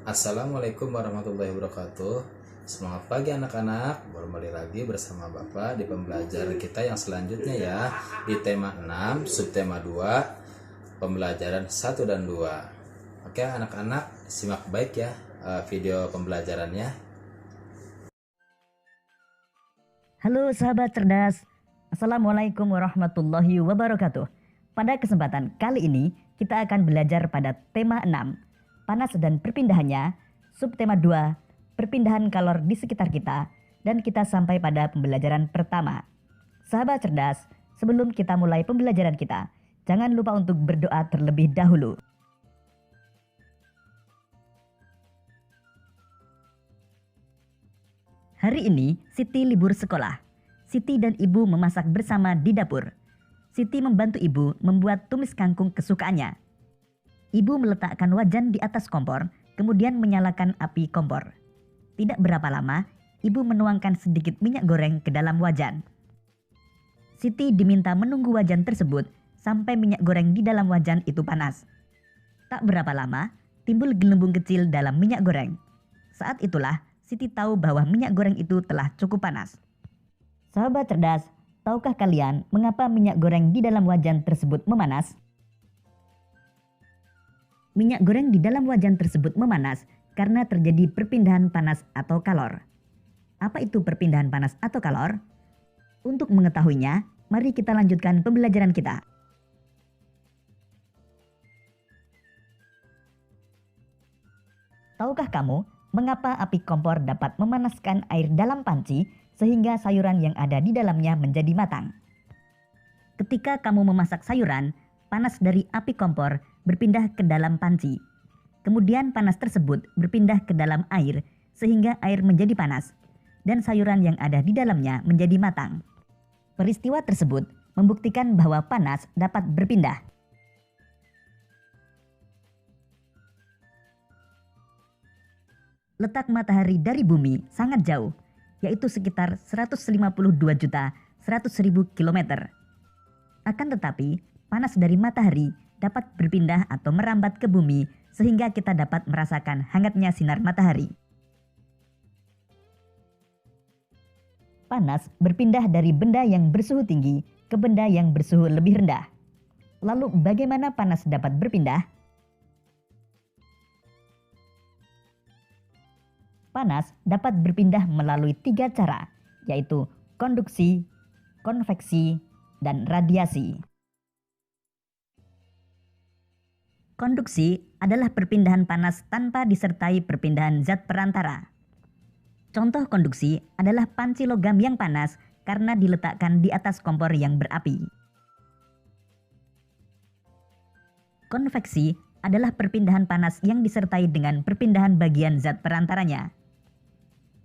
Assalamualaikum warahmatullahi wabarakatuh. Semangat pagi anak-anak. Kembali lagi bersama Bapak di pembelajaran kita yang selanjutnya ya, di tema 6, subtema 2, pembelajaran 1 dan 2. Oke anak-anak, simak baik ya video pembelajarannya. Halo sahabat cerdas, Assalamualaikum warahmatullahi wabarakatuh. Pada kesempatan kali ini kita akan belajar pada tema 6, panas dan perpindahannya, subtema 2, perpindahan kalor di sekitar kita, dan kita sampai pada pembelajaran pertama. Sahabat cerdas, sebelum kita mulai pembelajaran kita, jangan lupa untuk berdoa terlebih dahulu. Hari ini Siti libur sekolah. Siti dan ibu memasak bersama di dapur. Siti membantu ibu membuat tumis kangkung kesukaannya. Ibu meletakkan wajan di atas kompor, kemudian menyalakan api kompor. Tidak berapa lama, ibu menuangkan sedikit minyak goreng ke dalam wajan. Siti diminta menunggu wajan tersebut sampai minyak goreng di dalam wajan itu panas. Tak berapa lama, timbul gelembung kecil dalam minyak goreng. Saat itulah Siti tahu bahwa minyak goreng itu telah cukup panas. Sahabat cerdas, tahukah kalian mengapa minyak goreng di dalam wajan tersebut memanas? Minyak goreng di dalam wajan tersebut memanas karena terjadi perpindahan panas atau kalor. Apa itu perpindahan panas atau kalor? Untuk mengetahuinya, mari kita lanjutkan pembelajaran kita. Tahukah kamu mengapa api kompor dapat memanaskan air dalam panci sehingga sayuran yang ada di dalamnya menjadi matang? Ketika kamu memasak sayuran, panas dari api kompor berpindah ke dalam panci. Kemudian panas tersebut berpindah ke dalam air sehingga air menjadi panas dan sayuran yang ada di dalamnya menjadi matang. Peristiwa tersebut membuktikan bahwa panas dapat berpindah. Letak matahari dari bumi sangat jauh, yaitu sekitar 152.100.000 km. Akan tetapi, panas dari matahari dapat berpindah atau merambat ke bumi sehingga kita dapat merasakan hangatnya sinar matahari. Panas berpindah dari benda yang bersuhu tinggi ke benda yang bersuhu lebih rendah. Lalu bagaimana panas dapat berpindah? Panas dapat berpindah melalui 3 cara, yaitu konduksi, konveksi, dan radiasi. Konduksi adalah perpindahan panas tanpa disertai perpindahan zat perantara. Contoh konduksi adalah panci logam yang panas karena diletakkan di atas kompor yang berapi. Konveksi adalah perpindahan panas yang disertai dengan perpindahan bagian zat perantaranya.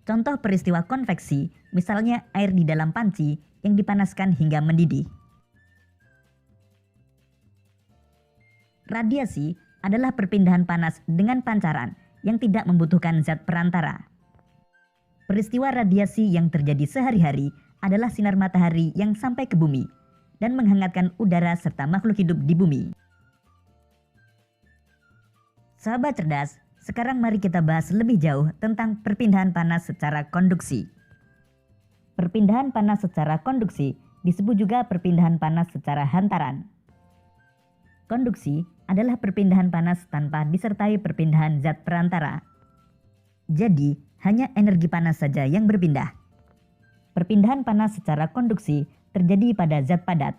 Contoh peristiwa konveksi, misalnya air di dalam panci yang dipanaskan hingga mendidih. Radiasi adalah perpindahan panas dengan pancaran yang tidak membutuhkan zat perantara. Peristiwa radiasi yang terjadi sehari-hari adalah sinar matahari yang sampai ke bumi dan menghangatkan udara serta makhluk hidup di bumi. Sahabat cerdas, sekarang mari kita bahas lebih jauh tentang perpindahan panas secara konduksi. Perpindahan panas secara konduksi disebut juga perpindahan panas secara hantaran. Konduksi adalah perpindahan panas tanpa disertai perpindahan zat perantara. Jadi, hanya energi panas saja yang berpindah. Perpindahan panas secara konduksi terjadi pada zat padat.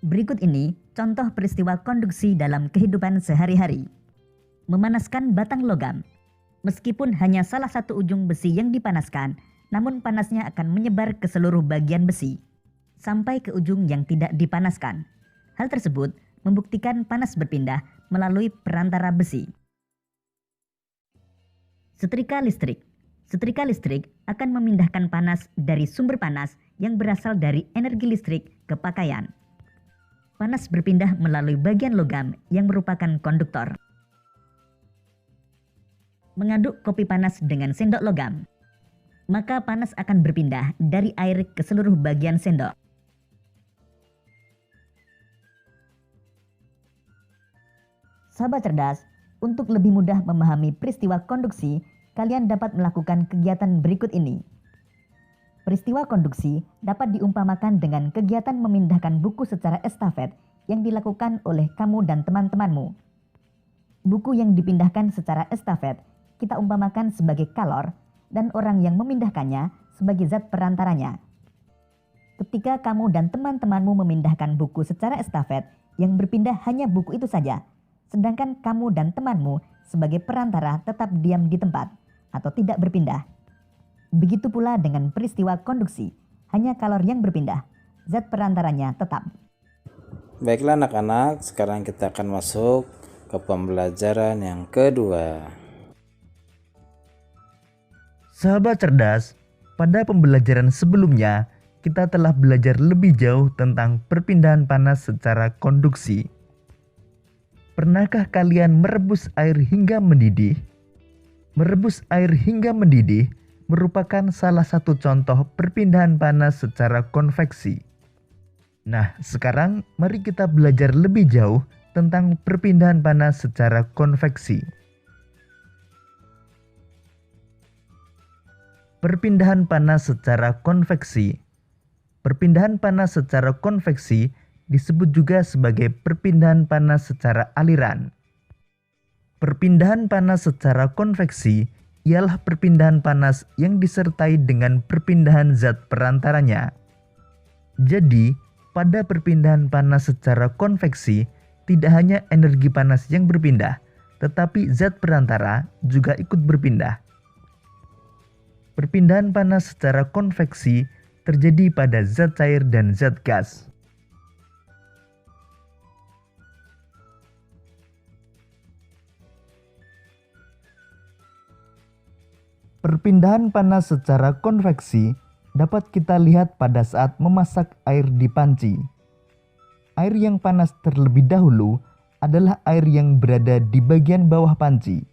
Berikut ini contoh peristiwa konduksi dalam kehidupan sehari-hari. Memanaskan batang logam. Meskipun hanya salah satu ujung besi yang dipanaskan, namun panasnya akan menyebar ke seluruh bagian besi, sampai ke ujung yang tidak dipanaskan. Hal tersebut membuktikan panas berpindah melalui perantara besi. Setrika listrik. Setrika listrik akan memindahkan panas dari sumber panas yang berasal dari energi listrik ke pakaian. Panas berpindah melalui bagian logam yang merupakan konduktor. Mengaduk kopi panas dengan sendok logam, maka panas akan berpindah dari air ke seluruh bagian sendok. Sahabat cerdas, untuk lebih mudah memahami peristiwa konduksi, kalian dapat melakukan kegiatan berikut ini. Peristiwa konduksi dapat diumpamakan dengan kegiatan memindahkan buku secara estafet yang dilakukan oleh kamu dan teman-temanmu. Buku yang dipindahkan secara estafet kita umpamakan sebagai kalor dan orang yang memindahkannya sebagai zat perantaranya. Ketika kamu dan teman-temanmu memindahkan buku secara estafet, yang berpindah hanya buku itu saja, sedangkan kamu dan temanmu sebagai perantara tetap diam di tempat atau tidak berpindah. Begitu pula dengan peristiwa konduksi, hanya kalor yang berpindah, zat perantaranya tetap. Baiklah anak-anak, sekarang kita akan masuk ke pembelajaran yang kedua. Sahabat cerdas, pada pembelajaran sebelumnya kita telah belajar lebih jauh tentang perpindahan panas secara konduksi. Pernahkah kalian merebus air hingga mendidih? Merebus air hingga mendidih merupakan salah satu contoh perpindahan panas secara konveksi. Nah, sekarang mari kita belajar lebih jauh tentang perpindahan panas secara konveksi. Perpindahan panas secara konveksi. Perpindahan panas secara konveksi disebut juga sebagai perpindahan panas secara aliran. Perpindahan panas secara konveksi ialah perpindahan panas yang disertai dengan perpindahan zat perantaranya. Jadi, pada perpindahan panas secara konveksi, tidak hanya energi panas yang berpindah, tetapi zat perantara juga ikut berpindah. Perpindahan panas secara konveksi terjadi pada zat cair dan zat gas. Perpindahan panas secara konveksi dapat kita lihat pada saat memasak air di panci. Air yang panas terlebih dahulu adalah air yang berada di bagian bawah panci.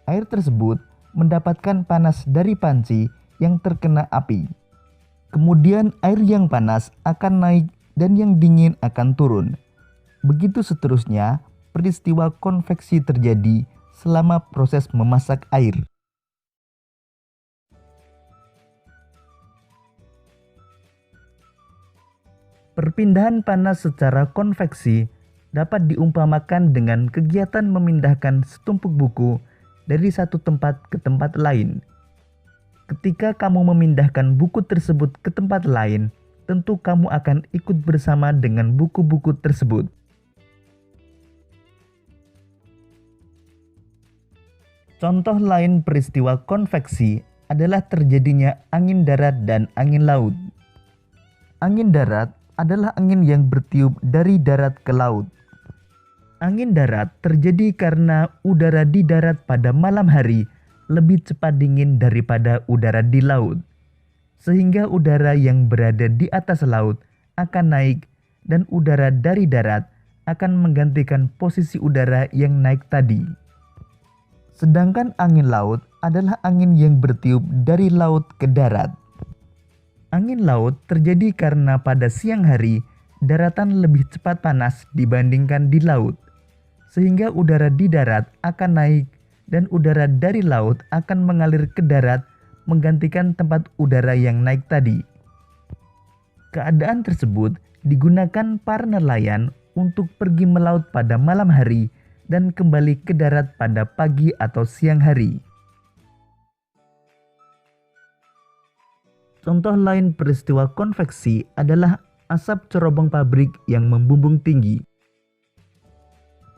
Air tersebut mendapatkan panas dari panci yang terkena api. Kemudian air yang panas akan naik dan yang dingin akan turun. Begitu seterusnya, peristiwa konveksi terjadi selama proses memasak air. Perpindahan panas secara konveksi dapat diumpamakan dengan kegiatan memindahkan setumpuk buku dari satu tempat ke tempat lain. Ketika kamu memindahkan buku tersebut ke tempat lain, tentu kamu akan ikut bersama dengan buku-buku tersebut. Contoh lain peristiwa konveksi adalah terjadinya angin darat dan angin laut. Angin darat adalah angin yang bertiup dari darat ke laut. Angin darat terjadi karena udara di darat pada malam hari lebih cepat dingin daripada udara di laut, sehingga udara yang berada di atas laut akan naik dan udara dari darat akan menggantikan posisi udara yang naik tadi. Sedangkan angin laut adalah angin yang bertiup dari laut ke darat. Angin laut terjadi karena pada siang hari daratan lebih cepat panas dibandingkan di laut, sehingga udara di darat akan naik dan udara dari laut akan mengalir ke darat menggantikan tempat udara yang naik tadi. Keadaan tersebut digunakan para nelayan untuk pergi melaut pada malam hari dan kembali ke darat pada pagi atau siang hari. Contoh lain peristiwa konveksi adalah asap cerobong pabrik yang membumbung tinggi.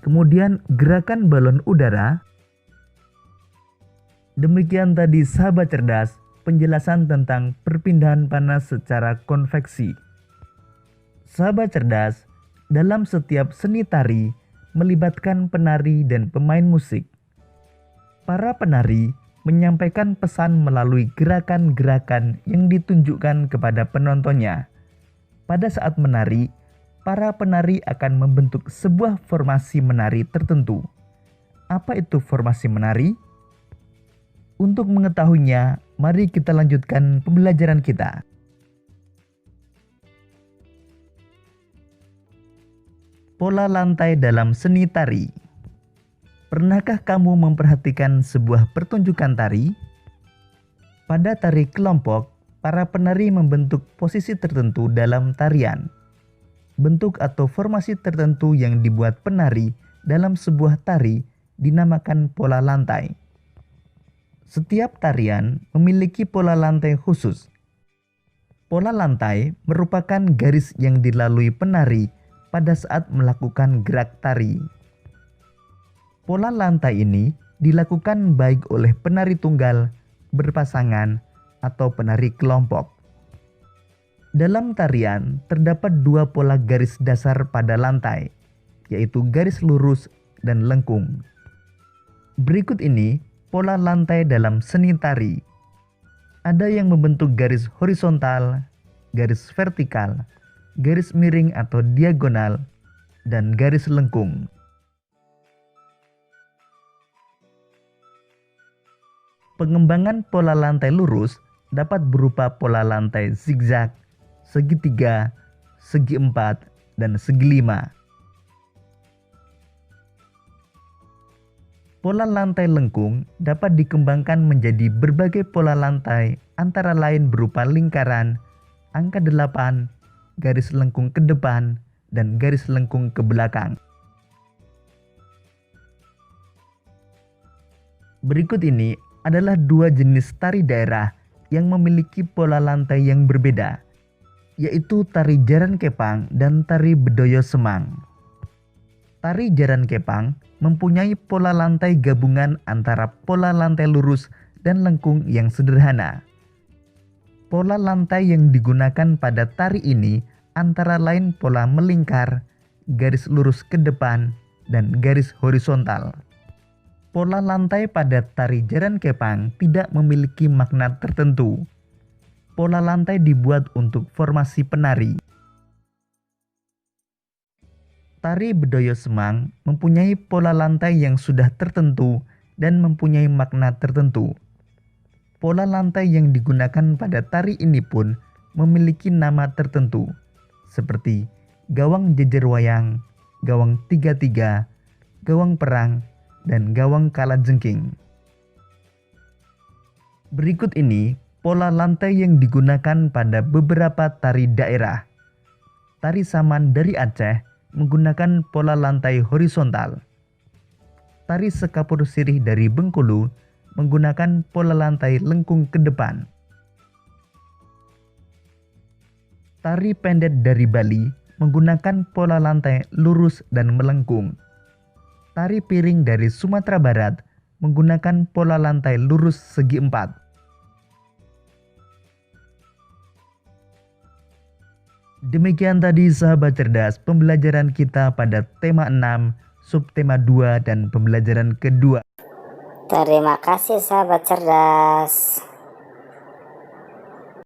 Kemudian gerakan balon udara. Demikian tadi sahabat cerdas, penjelasan tentang perpindahan panas secara konveksi. Sahabat cerdas, dalam setiap seni tari melibatkan penari dan pemain musik. Para penari menyampaikan pesan melalui gerakan-gerakan yang ditunjukkan kepada penontonnya. Pada saat menari, para penari akan membentuk sebuah formasi menari tertentu. Apa itu formasi menari? Untuk mengetahuinya, mari kita lanjutkan pembelajaran kita. Pola lantai dalam seni tari. Pernahkah kamu memperhatikan sebuah pertunjukan tari? Pada tari kelompok, para penari membentuk posisi tertentu dalam tarian. Bentuk atau formasi tertentu yang dibuat penari dalam sebuah tari dinamakan pola lantai. Setiap tarian memiliki pola lantai khusus. Pola lantai merupakan garis yang dilalui penari pada saat melakukan gerak tari. Pola lantai ini dilakukan baik oleh penari tunggal, berpasangan, atau penari kelompok. Dalam tarian terdapat dua pola garis dasar pada lantai, yaitu garis lurus dan lengkung. Berikut ini pola lantai dalam seni tari. Ada yang membentuk garis horizontal, garis vertikal, garis miring atau diagonal, dan garis lengkung. Pengembangan pola lantai lurus dapat berupa pola lantai zigzag, segitiga, segi empat, dan segi lima. Pola lantai lengkung dapat dikembangkan menjadi berbagai pola lantai antara lain berupa lingkaran, angka 8, garis lengkung ke depan, dan garis lengkung ke belakang. Berikut ini adalah dua jenis tari daerah yang memiliki pola lantai yang berbeda, yaitu tari jaran kepang dan tari bedoyo semang. Tari jaran kepang mempunyai pola lantai gabungan antara pola lantai lurus dan lengkung yang sederhana. Pola lantai yang digunakan pada tari ini antara lain pola melingkar, garis lurus ke depan, dan garis horizontal. Pola lantai pada tari jaran kepang tidak memiliki makna tertentu. Pola lantai dibuat untuk formasi penari. Tari bedoyo semang mempunyai pola lantai yang sudah tertentu dan mempunyai makna tertentu. Pola lantai yang digunakan pada tari ini pun memiliki nama tertentu, seperti gawang jejer wayang, gawang 3-3, gawang perang, dan gawang kalajengking. Berikut ini pola lantai yang digunakan pada beberapa tari daerah. Tari saman dari Aceh menggunakan pola lantai horizontal. Tari sekapur sirih dari Bengkulu menggunakan pola lantai lengkung ke depan. Tari pendet dari Bali menggunakan pola lantai lurus dan melengkung. Tari piring dari Sumatera Barat menggunakan pola lantai lurus segi empat. Demikian tadi sahabat cerdas pembelajaran kita pada tema 6, subtema 2 dan pembelajaran kedua. Terima kasih sahabat cerdas.